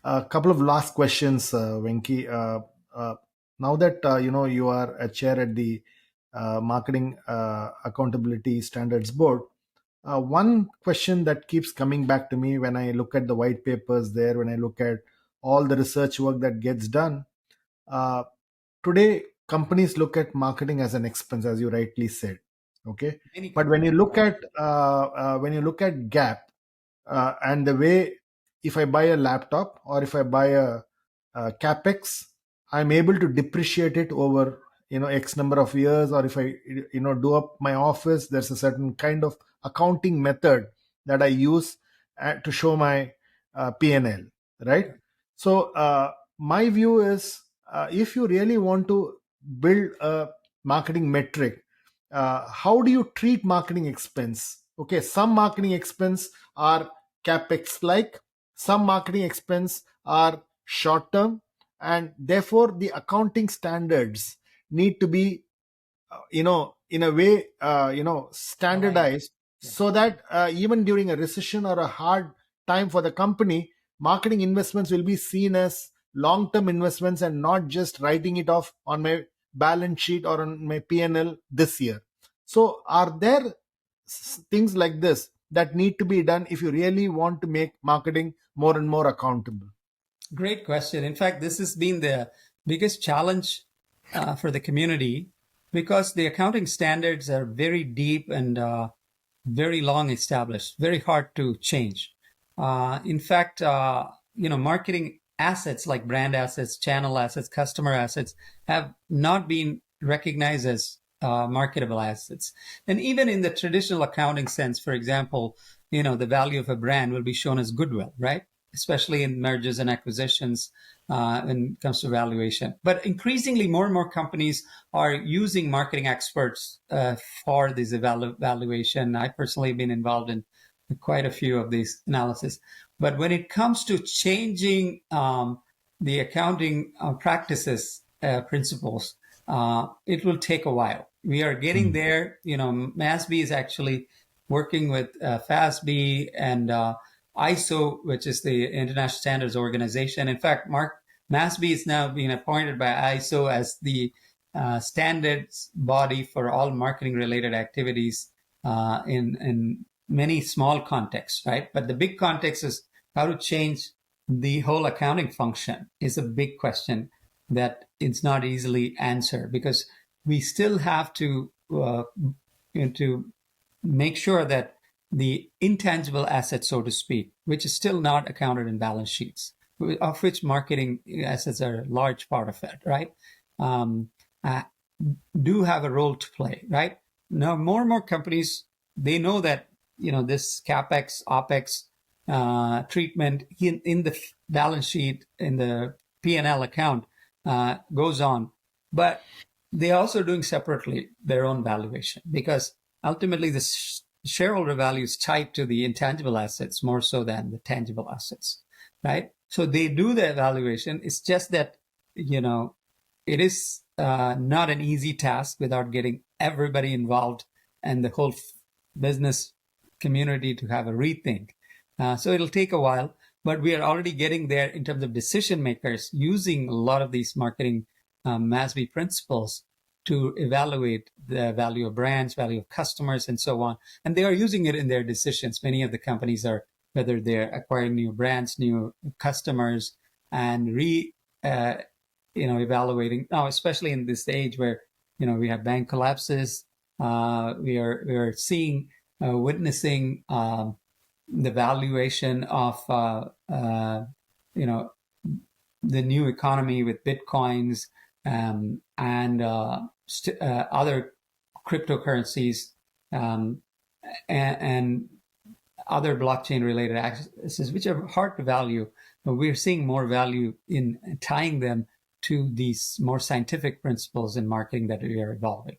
A couple of last questions, Venki. Now that you are a chair at the Marketing Accountability Standards Board, one question that keeps coming back to me when I look at the white papers there, when I look at all the research work that gets done, uh, today companies look at marketing as an expense, as you rightly said. Okay, Many but when you companies. look at gap, and the way, if I buy a laptop or if I buy a capex, I'm able to depreciate it over x number of years. Or if I do up my office, there's a certain kind of accounting method that I use to show my P&L, right? So my view is, if you really want to build a marketing metric, how do you treat marketing expense? Okay, some marketing expense are capex like, some marketing expense are short term, and therefore the accounting standards need to be in a way Aligned. standardized, Yes. so that even during a recession or a hard time for the company, marketing investments will be seen as long term investments and not just writing it off on my balance sheet or on my P&L this year. So are there things like this that need to be done if you really want to make marketing more and more accountable? Great question. In fact, this has been the biggest challenge for the community because the accounting standards are very deep and very long established, very hard to change. In fact, marketing assets like brand assets, channel assets, customer assets have not been recognized as marketable assets. And even in the traditional accounting sense, for example, the value of a brand will be shown as goodwill, right? Especially in mergers and acquisitions when it comes to valuation. But increasingly, more and more companies are using marketing experts for this evaluation. I personally have been involved in quite a few of these analysis. But when it comes to changing the accounting practices, principles, it will take a while. We are getting there. MASB is actually working with FASB and ISO, which is the International Standards Organization. In fact, MASB is now being appointed by ISO as the standards body for all marketing-related activities in many small contexts, right? But the big context is how to change the whole accounting function is a big question that it's not easily answered because we still have to make sure that the intangible assets, so to speak, which is still not accounted in balance sheets, of which marketing assets are a large part of it, right? Do have a role to play, right? Now, more and more companies, they know that, this CapEx, OpEx treatment in the balance sheet, in the P&L account goes on. But they're also doing separately their own valuation because ultimately the shareholder value is tied to the intangible assets more so than the tangible assets, right? So they do the evaluation. It's just that, it is not an easy task without getting everybody involved and the whole business community to have a rethink. So it'll take a while, but we are already getting there in terms of decision makers using a lot of these marketing MASB principles to evaluate the value of brands, value of customers, and so on. And they are using it in their decisions. Many of the companies are, whether they're acquiring new brands, new customers, and evaluating now, especially in this age where, we have bank collapses. We are seeing, witnessing the valuation of, the new economy with Bitcoins and other cryptocurrencies and other blockchain related assets, which are hard to value. But we're seeing more value in tying them to these more scientific principles in marketing that we are evolving.